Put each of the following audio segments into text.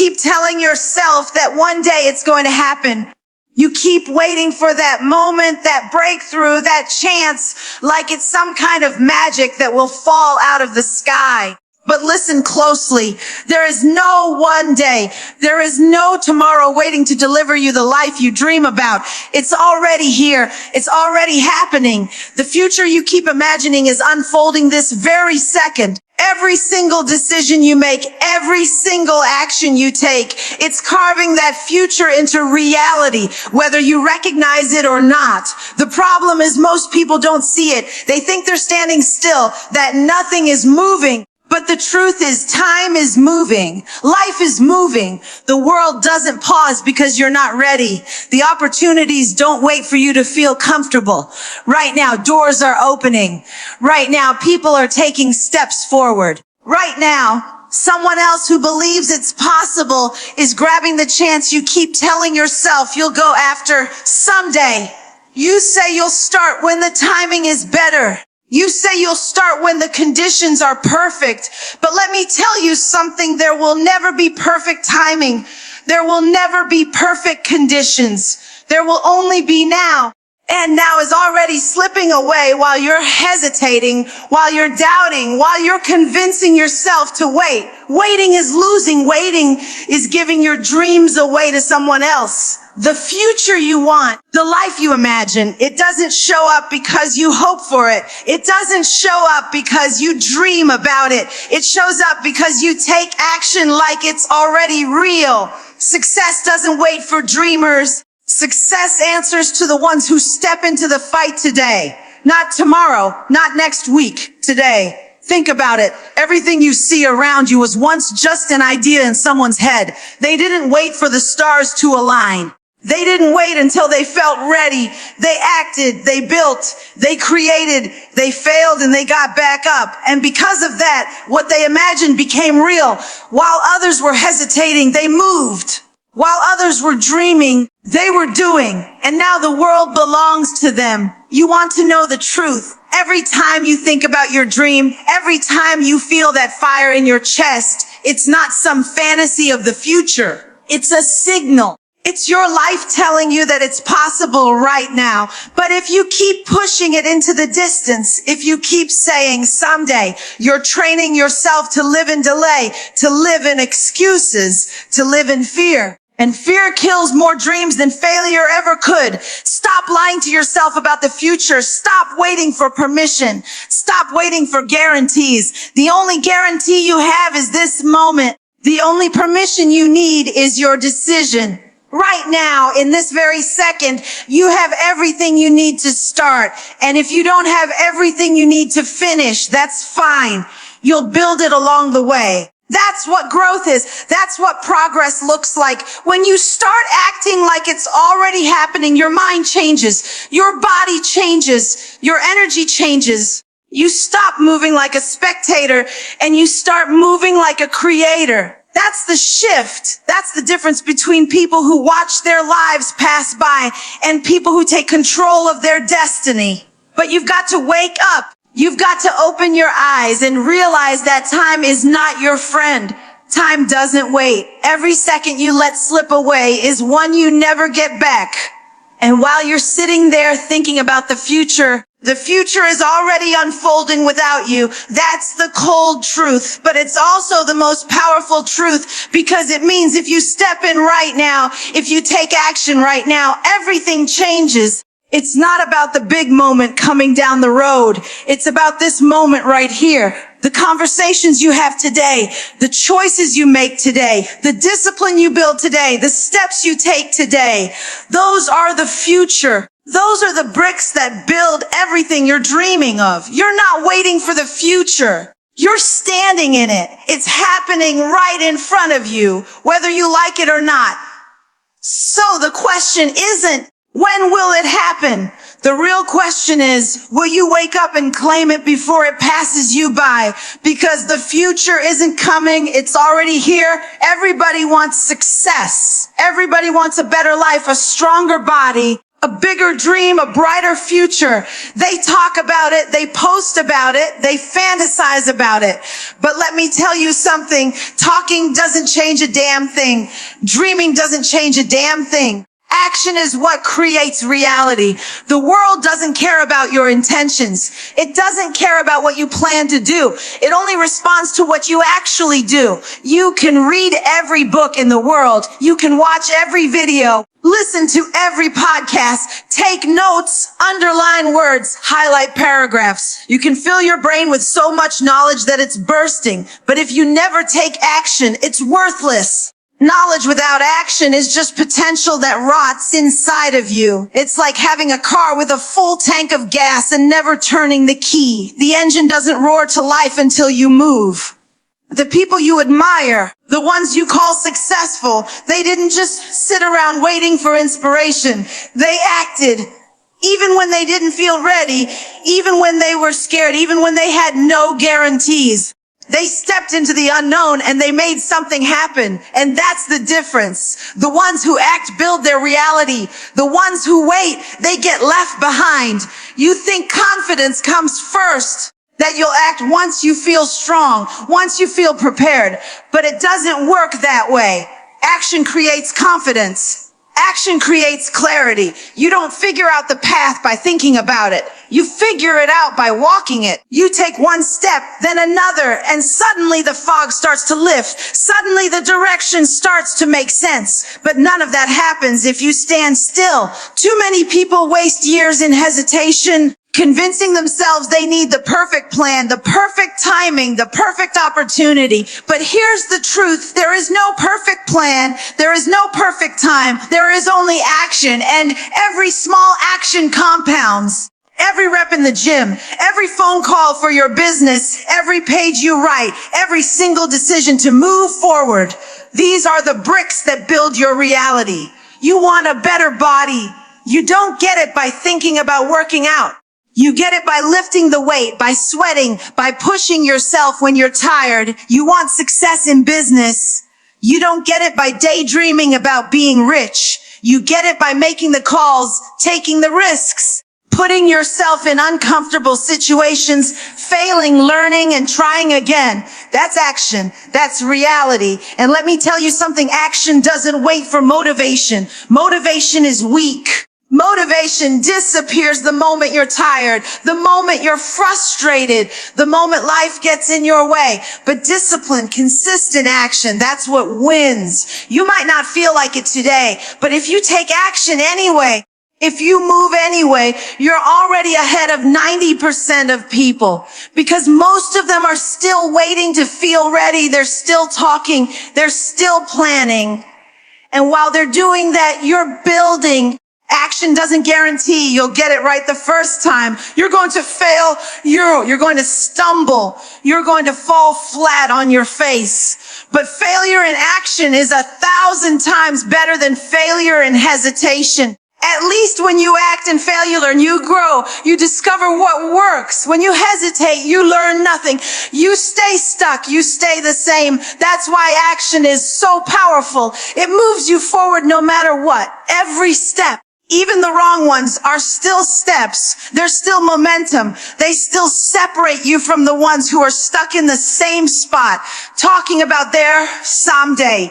keep telling yourself that one day it's going to happen. You keep waiting for that moment, that breakthrough, that chance, like it's some kind of magic that will fall out of the sky. But listen closely. There is no one day. There is no tomorrow waiting to deliver you the life you dream about. It's already here. It's already happening. The future you keep imagining is unfolding this very second. Every single decision you make, every single action you take, it's carving that future into reality, whether you recognize it or not. The problem is most people don't see it. They think they're standing still, that nothing is moving. But the truth is, time is moving. Life is moving. The world doesn't pause because you're not ready. The opportunities don't wait for you to feel comfortable. Right now, doors are opening. Right now, people are taking steps forward. Right now, someone else who believes it's possible is grabbing the chance you keep telling yourself you'll go after someday. You say you'll start when the timing is better. You say you'll start when the conditions are perfect. But let me tell you something, there will never be perfect timing. There will never be perfect conditions. There will only be now. And now is already slipping away while you're hesitating, while you're doubting, while you're convincing yourself to wait. Waiting is losing. Waiting is giving your dreams away to someone else. The future you want, the life you imagine, it doesn't show up because you hope for it. It doesn't show up because you dream about it. It shows up because you take action like it's already real. Success doesn't wait for dreamers. Success answers to the ones who step into the fight today. Not tomorrow, not next week, today. Think about it. Everything you see around you was once just an idea in someone's head. They didn't wait for the stars to align. They didn't wait until they felt ready. They acted, they built, they created, they failed, and they got back up. And because of that, what they imagined became real. While others were hesitating, they moved. While others were dreaming, they were doing. And now the world belongs to them. You want to know the truth. Every time you think about your dream, every time you feel that fire in your chest, it's not some fantasy of the future. It's a signal. It's your life telling you that it's possible right now. But if you keep pushing it into the distance, if you keep saying someday, you're training yourself to live in delay, to live in excuses, to live in fear. And fear kills more dreams than failure ever could. Stop lying to yourself about the future. Stop waiting for permission. Stop waiting for guarantees. The only guarantee you have is this moment. The only permission you need is your decision. Right now, in this very second, you have everything you need to start. And if you don't have everything you need to finish, that's fine. You'll build it along the way. That's what growth is. That's what progress looks like. When you start acting like it's already happening, your mind changes, your body changes, your energy changes. You stop moving like a spectator and you start moving like a creator. That's the shift. That's the difference between people who watch their lives pass by and people who take control of their destiny. But you've got to wake up. You've got to open your eyes and realize that time is not your friend. Time doesn't wait. Every second you let slip away is one you never get back. And while you're sitting there thinking about the future is already unfolding without you. That's the cold truth, but it's also the most powerful truth because it means if you step in right now, if you take action right now, everything changes. It's not about the big moment coming down the road. It's about this moment right here. The conversations you have today, the choices you make today, the discipline you build today, the steps you take today. Those are the future. Those are the bricks that build everything you're dreaming of. You're not waiting for the future. You're standing in it. It's happening right in front of you, whether you like it or not. So the question isn't, when will it happen? The real question is, will you wake up and claim it before it passes you by? Because the future isn't coming. It's already here. Everybody wants success. Everybody wants a better life, a stronger body, a bigger dream, a brighter future. They talk about it, they post about it, they fantasize about it. But let me tell you something, talking doesn't change a damn thing. Dreaming doesn't change a damn thing. Action is what creates reality. The world doesn't care about your intentions. It doesn't care about what you plan to do. It only responds to what you actually do. You can read every book in the world. You can watch every video. Listen to every podcast, take notes, underline words, highlight paragraphs. You can fill your brain with so much knowledge that it's bursting. But if you never take action, it's worthless. Knowledge without action is just potential that rots inside of you. It's like having a car with a full tank of gas and never turning the key. The engine doesn't roar to life until you move. The people you admire, the ones you call successful, they didn't just sit around waiting for inspiration. They acted, even when they didn't feel ready, even when they were scared, even when they had no guarantees. They stepped into the unknown and they made something happen. And that's the difference. The ones who act build their reality. The ones who wait, they get left behind. You think confidence comes first, that you'll act once you feel strong, once you feel prepared. But it doesn't work that way. Action creates confidence. Action creates clarity. You don't figure out the path by thinking about it. You figure it out by walking it. You take one step, then another, and suddenly the fog starts to lift. Suddenly the direction starts to make sense. But none of that happens if you stand still. Too many people waste years in hesitation, convincing themselves they need the perfect plan, the perfect timing, the perfect opportunity. But here's the truth. There is no perfect plan. There is no perfect time. There is only action, and every small action compounds. Every rep in the gym, every phone call for your business, every page you write, every single decision to move forward. These are the bricks that build your reality. You want a better body. You don't get it by thinking about working out. You get it by lifting the weight, by sweating, by pushing yourself when you're tired. You want success in business. You don't get it by daydreaming about being rich. You get it by making the calls, taking the risks, putting yourself in uncomfortable situations, failing, learning, and trying again. That's action. That's reality. And let me tell you something, action doesn't wait for motivation. Motivation is weak. Motivation disappears the moment you're tired, the moment you're frustrated, the moment life gets in your way. But discipline, consistent action, that's what wins. You might not feel like it today, but if you take action anyway, if you move anyway, you're already ahead of 90% of people, because most of them are still waiting to feel ready. They're still talking. They're still planning. And while they're doing that, you're building. Action doesn't guarantee you'll get it right the first time. You're going to fail. You're going to stumble. You're going to fall flat on your face. But failure in action is 1,000 times better than failure in hesitation. At least when you act in failure and you grow, you discover what works. When you hesitate, you learn nothing. You stay stuck. You stay the same. That's why action is so powerful. It moves you forward no matter what. Every step. Even the wrong ones are still steps. They're still momentum. They still separate you from the ones who are stuck in the same spot, talking about their someday.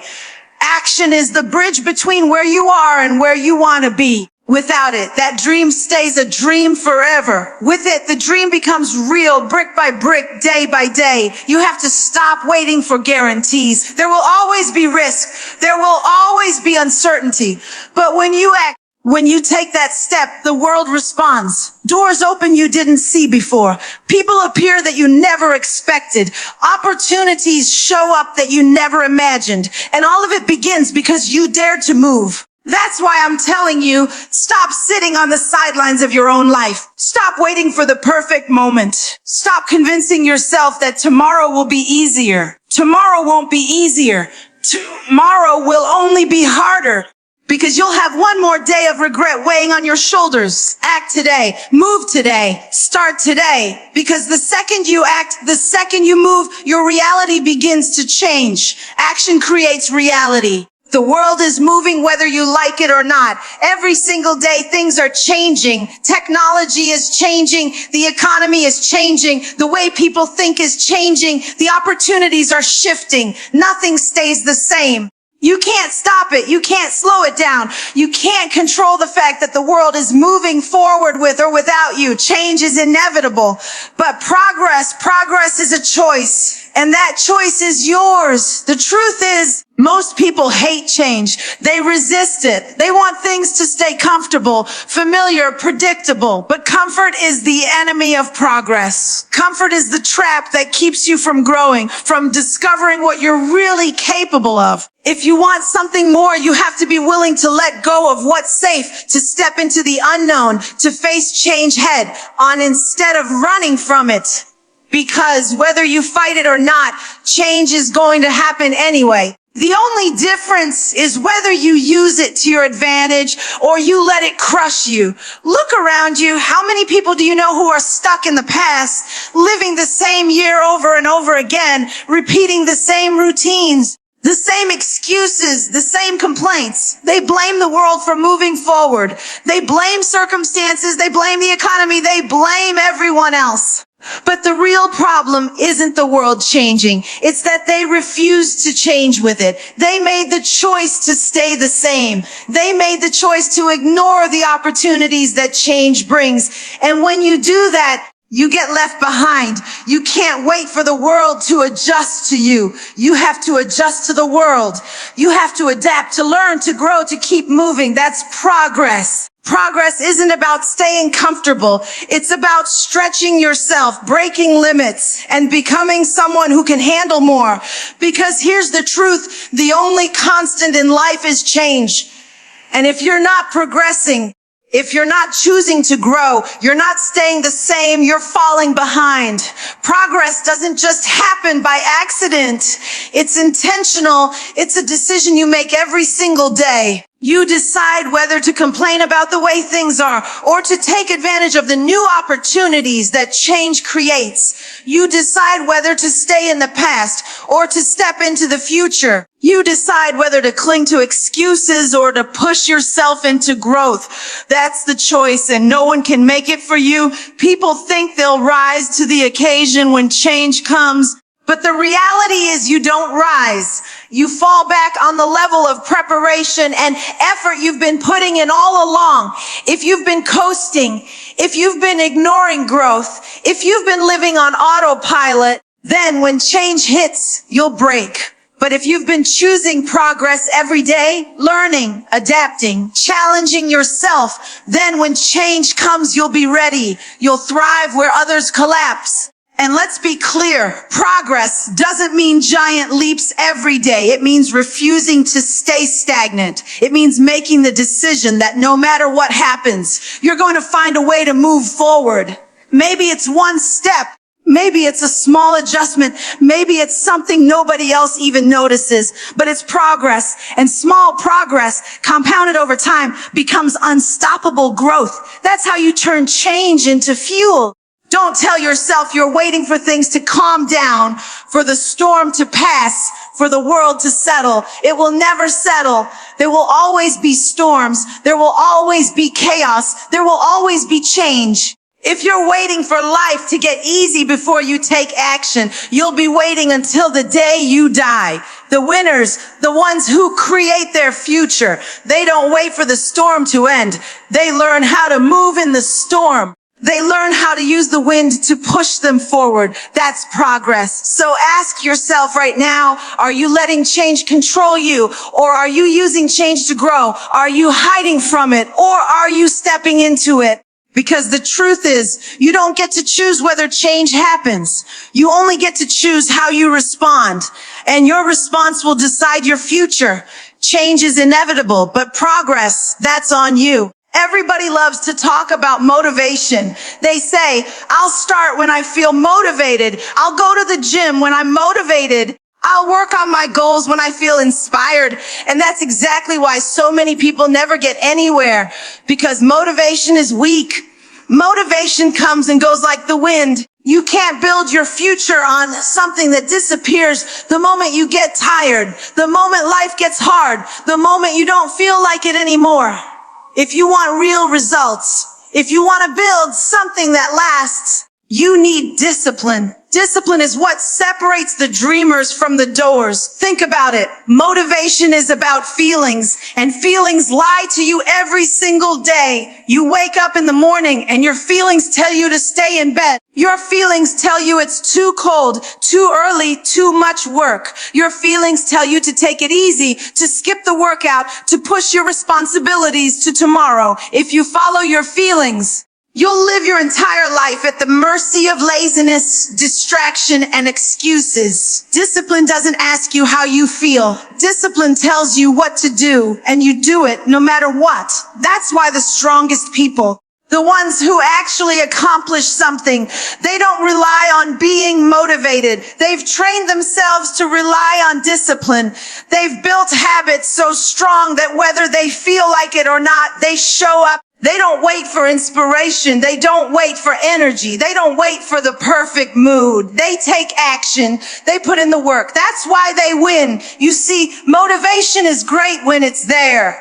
Action is the bridge between where you are and where you want to be. Without it, that dream stays a dream forever. With it, the dream becomes real, brick by brick, day by day. You have to stop waiting for guarantees. There will always be risk. There will always be uncertainty. But when you act, when you take that step, the world responds. Doors open you didn't see before. People appear that you never expected. Opportunities show up that you never imagined. And all of it begins because you dared to move. That's why I'm telling you, stop sitting on the sidelines of your own life. Stop waiting for the perfect moment. Stop convincing yourself that tomorrow will be easier. Tomorrow won't be easier. Tomorrow will only be harder. Because you'll have one more day of regret weighing on your shoulders. Act today. Move today. Start today. Because the second you act, the second you move, your reality begins to change. Action creates reality. The world is moving whether you like it or not. Every single day, things are changing. Technology is changing. The economy is changing. The way people think is changing. The opportunities are shifting. Nothing stays the same. You can't stop it. You can't slow it down. You can't control the fact that the world is moving forward with or without you. Change is inevitable. But progress is a choice. And that choice is yours. The truth is, most people hate change. They resist it. They want things to stay comfortable, familiar, predictable. But comfort is the enemy of progress. Comfort is the trap that keeps you from growing, from discovering what you're really capable of. If you want something more, you have to be willing to let go of what's safe, to step into the unknown, to face change head on instead of running from it. Because whether you fight it or not, change is going to happen anyway. The only difference is whether you use it to your advantage or you let it crush you. Look around you. How many people do you know who are stuck in the past, living the same year over and over again, repeating the same routines, the same excuses, the same complaints? They blame the world for moving forward. They blame circumstances. They blame the economy. They blame everyone else. But the real problem isn't the world changing. It's that they refuse to change with it. They made the choice to stay the same. They made the choice to ignore the opportunities that change brings. And when you do that, you get left behind. You can't wait for the world to adjust to you. You have to adjust to the world. You have to adapt, to learn, to grow, to keep moving. That's progress. Progress isn't about staying comfortable. It's about stretching yourself, breaking limits, and becoming someone who can handle more. Because here's the truth. The only constant in life is change. And if you're not progressing, if you're not choosing to grow, you're not staying the same, you're falling behind. Progress doesn't just happen by accident. It's intentional. It's a decision you make every single day. You decide whether to complain about the way things are or to take advantage of the new opportunities that change creates. You decide whether to stay in the past or to step into the future. You decide whether to cling to excuses or to push yourself into growth. That's the choice, and no one can make it for you. People think they'll rise to the occasion when change comes. But the reality is you don't rise. You fall back on the level of preparation and effort you've been putting in all along. If you've been coasting, if you've been ignoring growth, if you've been living on autopilot, then when change hits, you'll break. But if you've been choosing progress every day, learning, adapting, challenging yourself, then when change comes, you'll be ready. You'll thrive where others collapse. And let's be clear, progress doesn't mean giant leaps every day. It means refusing to stay stagnant. It means making the decision that no matter what happens, you're going to find a way to move forward. Maybe it's one step. Maybe it's a small adjustment. Maybe it's something nobody else even notices, but it's progress. And small progress compounded over time becomes unstoppable growth. That's how you turn change into fuel. Don't tell yourself you're waiting for things to calm down, for the storm to pass, for the world to settle. It will never settle. There will always be storms. There will always be chaos. There will always be change. If you're waiting for life to get easy before you take action, you'll be waiting until the day you die. The winners, the ones who create their future, they don't wait for the storm to end. They learn how to move in the storm. They learn how to use the wind to push them forward. That's progress. So ask yourself right now, are you letting change control you? Or are you using change to grow? Are you hiding from it? Or are you stepping into it? Because the truth is, you don't get to choose whether change happens. You only get to choose how you respond. And your response will decide your future. Change is inevitable, but progress, that's on you. Everybody loves to talk about motivation. They say, I'll start when I feel motivated. I'll go to the gym when I'm motivated. I'll work on my goals when I feel inspired. And that's exactly why so many people never get anywhere, because motivation is weak. Motivation comes and goes like the wind. You can't build your future on something that disappears the moment you get tired, the moment life gets hard, the moment you don't feel like it anymore. If you want real results, if you want to build something that lasts, you need discipline. Discipline is what separates the dreamers from the doers. Think about it. Motivation is about feelings, and feelings lie to you every single day. You wake up in the morning and your feelings tell you to stay in bed. Your feelings tell you it's too cold, too early, too much work. Your feelings tell you to take it easy, to skip the workout, to push your responsibilities to tomorrow. If you follow your feelings, you'll live your entire life at the mercy of laziness, distraction, and excuses. Discipline doesn't ask you how you feel. Discipline tells you what to do, and you do it no matter what. That's why the strongest people, the ones who actually accomplish something, they don't rely on being motivated. They've trained themselves to rely on discipline. They've built habits so strong that whether they feel like it or not, they show up. They don't wait for inspiration. They don't wait for energy. They don't wait for the perfect mood. They take action. They put in the work. That's why they win. You see, motivation is great when it's there.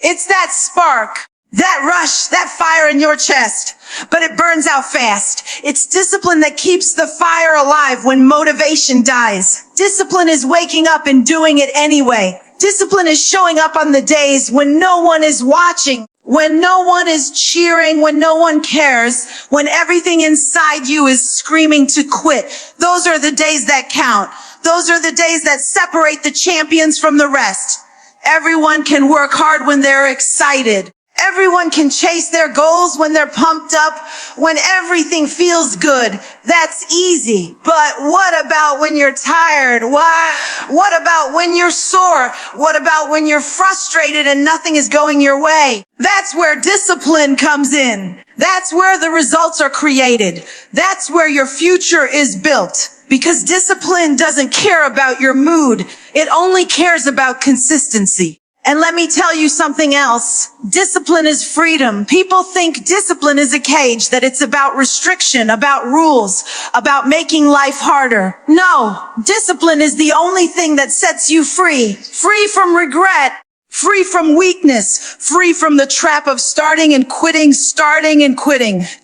It's that spark, that rush, that fire in your chest, but it burns out fast. It's discipline that keeps the fire alive when motivation dies. Discipline is waking up and doing it anyway. Discipline is showing up on the days when no one is watching, when no one is cheering, when no one cares, when everything inside you is screaming to quit. Those are the days that count. Those are the days that separate the champions from the rest. Everyone can work hard when they're excited. Everyone can chase their goals when they're pumped up, when everything feels good. That's easy. But what about when you're tired? What about when you're sore? What about when you're frustrated and nothing is going your way? That's where discipline comes in. That's where the results are created. That's where your future is built. Because discipline doesn't care about your mood. It only cares about consistency. And let me tell you something else. Discipline is freedom. People think discipline is a cage, that it's about restriction, about rules, about making life harder. No, discipline is the only thing that sets you free. Free from regret, free from weakness, free from the trap of starting and quitting.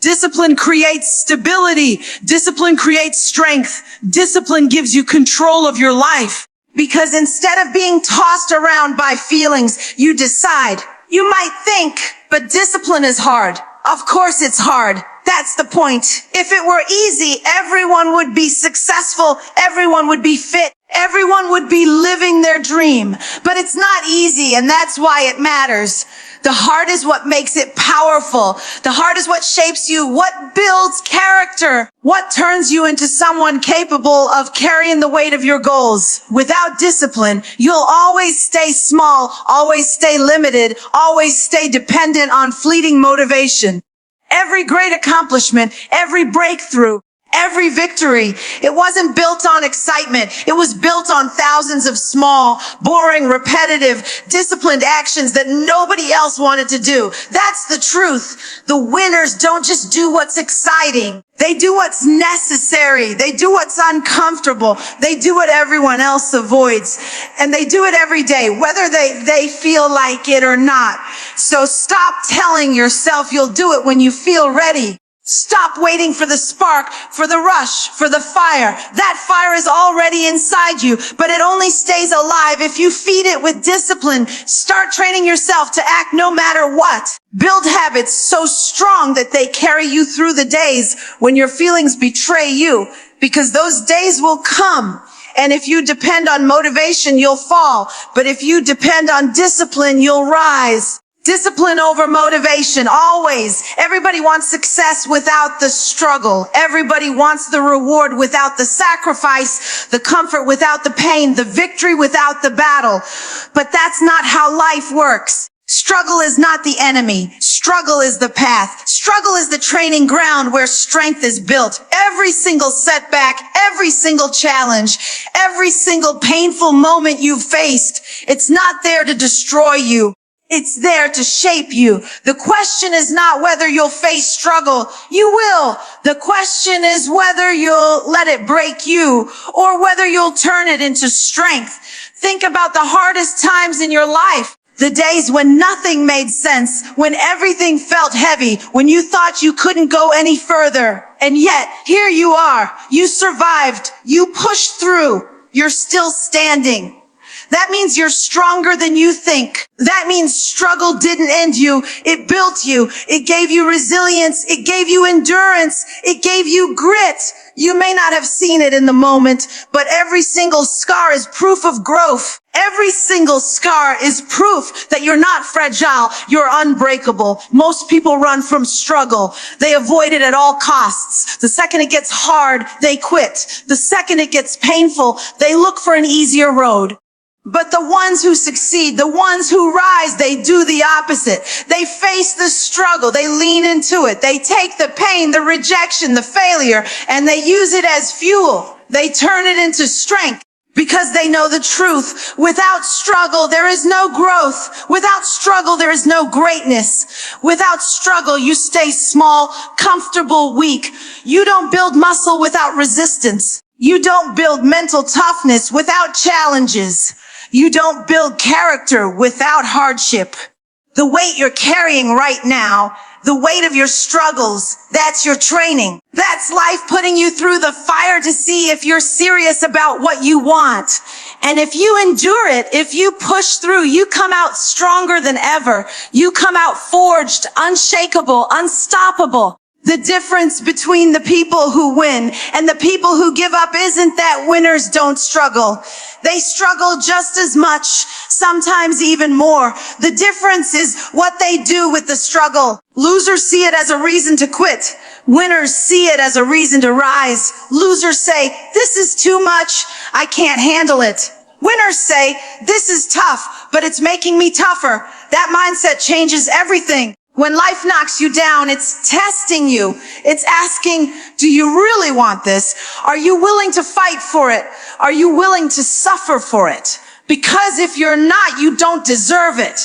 Discipline creates stability. Discipline creates strength. Discipline gives you control of your life. Because instead of being tossed around by feelings, you decide. You might think, but discipline is hard. Of course it's hard. That's the point. If it were easy, everyone would be successful. Everyone would be fit. Everyone would be living their dream. But it's not easy, and that's why it matters. The heart is what makes it powerful. The heart is what shapes you, what builds character, what turns you into someone capable of carrying the weight of your goals. Without discipline, you'll always stay small, always stay limited, always stay dependent on fleeting motivation. Every great accomplishment, every breakthrough, every victory, it wasn't built on excitement. It was built on thousands of small, boring, repetitive, disciplined actions that nobody else wanted to do. That's the truth. The winners don't just do what's exciting. They do what's necessary. They do what's uncomfortable. They do what everyone else avoids. And they do it every day, whether they feel like it or not. So stop telling yourself you'll do it when you feel ready. Stop waiting for the spark, for the rush, for the fire. That fire is already inside you, but it only stays alive if you feed it with discipline. Start training yourself to act no matter what. Build habits so strong that they carry you through the days when your feelings betray you, because those days will come. And if you depend on motivation, you'll fall. But if you depend on discipline, you'll rise. Discipline over motivation, always. Everybody wants success without the struggle. Everybody wants the reward without the sacrifice, the comfort without the pain, the victory without the battle. But that's not how life works. Struggle is not the enemy. Struggle is the path. Struggle is the training ground where strength is built. Every single setback, every single challenge, every single painful moment you've faced, it's not there to destroy you. It's there to shape you. The question is not whether you'll face struggle. You will. The question is whether you'll let it break you or whether you'll turn it into strength. Think about the hardest times in your life. The days when nothing made sense, when everything felt heavy, when you thought you couldn't go any further. And yet, here you are. You survived. You pushed through. You're still standing. That means you're stronger than you think. That means struggle didn't end you. It built you. It gave you resilience. It gave you endurance. It gave you grit. You may not have seen it in the moment, but every single scar is proof of growth. Every single scar is proof that you're not fragile. You're unbreakable. Most people run from struggle. They avoid it at all costs. The second it gets hard, they quit. The second it gets painful, they look for an easier road. But the ones who succeed, the ones who rise, they do the opposite. They face the struggle. They lean into it. They take the pain, the rejection, the failure, and they use it as fuel. They turn it into strength because they know the truth. Without struggle, there is no growth. Without struggle, there is no greatness. Without struggle, you stay small, comfortable, weak. You don't build muscle without resistance. You don't build mental toughness without challenges. You don't build character without hardship. The weight you're carrying right now, the weight of your struggles, that's your training. That's life putting you through the fire to see if you're serious about what you want. And if you endure it, if you push through, you come out stronger than ever. You come out forged, unshakable, unstoppable. The difference between the people who win and the people who give up isn't that winners don't struggle. They struggle just as much, sometimes even more. The difference is what they do with the struggle. Losers see it as a reason to quit. Winners see it as a reason to rise. Losers say, this is too much. I can't handle it. Winners say, this is tough, but it's making me tougher. That mindset changes everything. When life knocks you down, it's testing you. It's asking, do you really want this? Are you willing to fight for it? Are you willing to suffer for it? Because if you're not, you don't deserve it.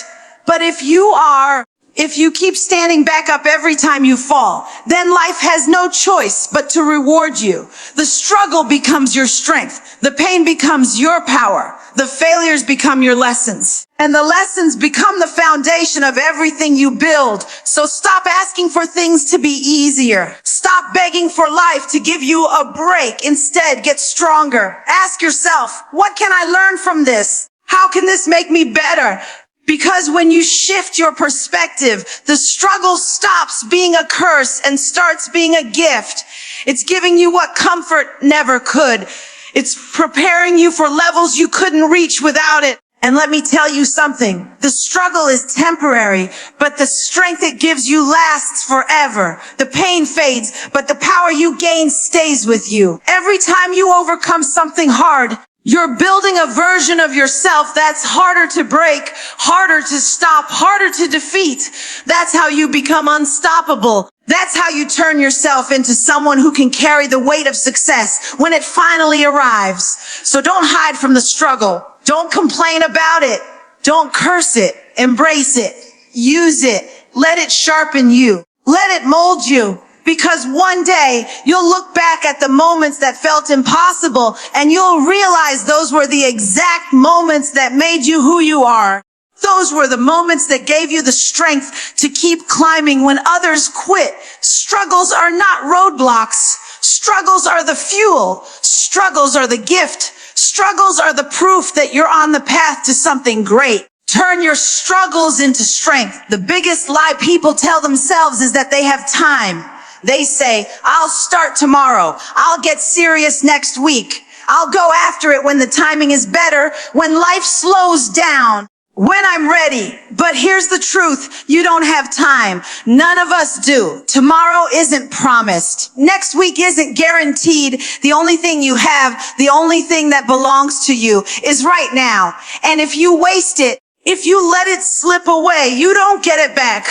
But if you are, if you keep standing back up every time you fall, then life has no choice but to reward you. The struggle becomes your strength. The pain becomes your power. The failures become your lessons. And the lessons become the foundation of everything you build. So stop asking for things to be easier. Stop begging for life to give you a break. Instead, get stronger. Ask yourself, what can I learn from this? How can this make me better? Because when you shift your perspective, the struggle stops being a curse and starts being a gift. It's giving you what comfort never could. It's preparing you for levels you couldn't reach without it. And let me tell you something. The struggle is temporary, but the strength it gives you lasts forever. The pain fades, but the power you gain stays with you. Every time you overcome something hard, you're building a version of yourself that's harder to break, harder to stop, harder to defeat. That's how you become unstoppable. That's how you turn yourself into someone who can carry the weight of success when it finally arrives. So don't hide from the struggle. Don't complain about it. Don't curse it. Embrace it. Use it. Let it sharpen you. Let it mold you. Because one day you'll look back at the moments that felt impossible and you'll realize those were the exact moments that made you who you are. Those were the moments that gave you the strength to keep climbing when others quit. Struggles are not roadblocks. Struggles are the fuel. Struggles are the gift. Struggles are the proof that you're on the path to something great. Turn your struggles into strength. The biggest lie people tell themselves is that they have time. They say, I'll start tomorrow. I'll get serious next week. I'll go after it when the timing is better, when life slows down, when I'm ready. But here's the truth. You don't have time. None of us do. Tomorrow isn't promised. Next week isn't guaranteed. The only thing you have, the only thing that belongs to you is right now. And if you waste it, If you let it slip away, you don't get it back.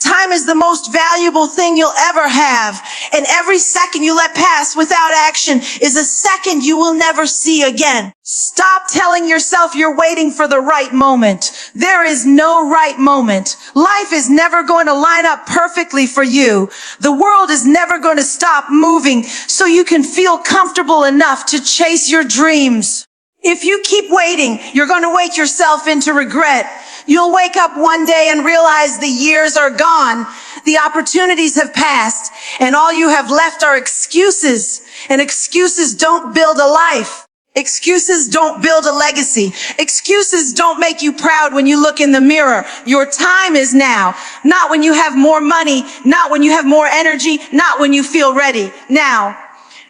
Time is the most valuable thing you'll ever have. And every second you let pass without action is a second you will never see again. Stop telling yourself you're waiting for the right moment. There is no right moment. Life is never going to line up perfectly for you. The world is never going to stop moving so you can feel comfortable enough to chase your dreams. If you keep waiting, you're going to wait yourself into regret. You'll wake up one day and realize the years are gone. The opportunities have passed, and all you have left are excuses. And excuses don't build a life. Excuses don't build a legacy. Excuses don't make you proud when you look in the mirror. Your time is now. Not when you have more money, not when you have more energy, not when you feel ready. Now.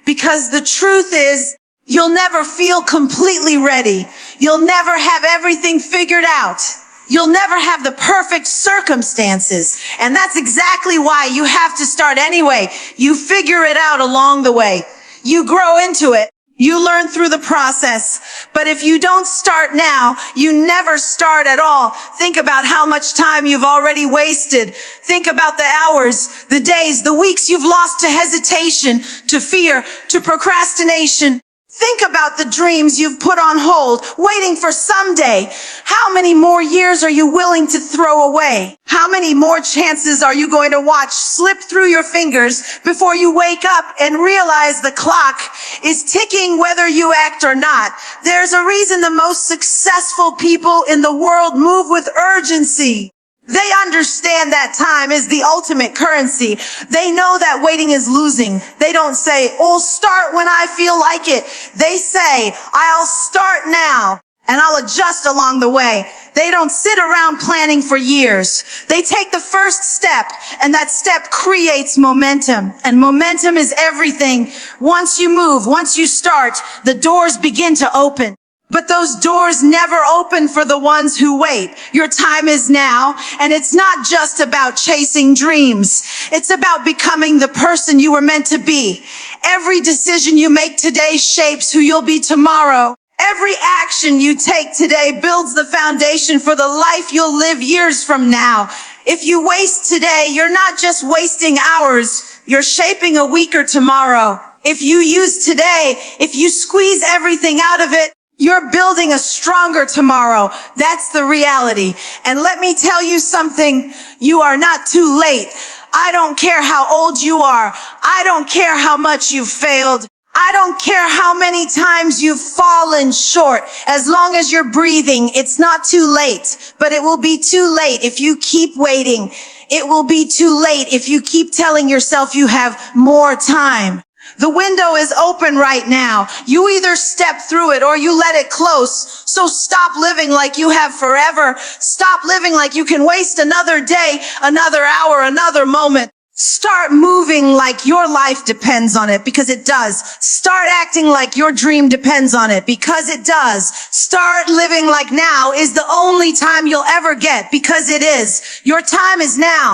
Because the truth is, you'll never feel completely ready. You'll never have everything figured out. You'll never have the perfect circumstances. And that's exactly why you have to start anyway. You figure it out along the way. You grow into it. You learn through the process. But if you don't start now, you never start at all. Think about how much time you've already wasted. Think about the hours, the days, the weeks you've lost to hesitation, to fear, to procrastination. Think about the dreams you've put on hold, waiting for someday. How many more years are you willing to throw away? How many more chances are you going to watch slip through your fingers before you wake up and realize the clock is ticking whether you act or not? There's a reason the most successful people in the world move with urgency. They understand that time is the ultimate currency. They know that waiting is losing. They don't say, "I'll start when I feel like it." They say, "I'll start now and I'll adjust along the way." They don't sit around planning for years. They take the first step, and that step creates momentum. And momentum is everything. Once you move, once you start, the doors begin to open. But those doors never open for the ones who wait. Your time is now, and it's not just about chasing dreams. It's about becoming the person you were meant to be. Every decision you make today shapes who you'll be tomorrow. Every action you take today builds the foundation for the life you'll live years from now. If you waste today, you're not just wasting hours, you're shaping a weaker tomorrow. If you use today, if you squeeze everything out of it, you're building a stronger tomorrow. That's the reality. And let me tell you something. You are not too late. I don't care how old you are. I don't care how much you've failed. I don't care how many times you've fallen short. As long as you're breathing, it's not too late. But it will be too late if you keep waiting. It will be too late if you keep telling yourself you have more time. The window is open right now. You either step through it or you let it close. So stop living like you have forever. Stop living like you can waste another day, another hour, another moment. Start moving like your life depends on it, because it does. Start acting like your dream depends on it, because it does. Start living like now is the only time you'll ever get, because it is. Your time is now.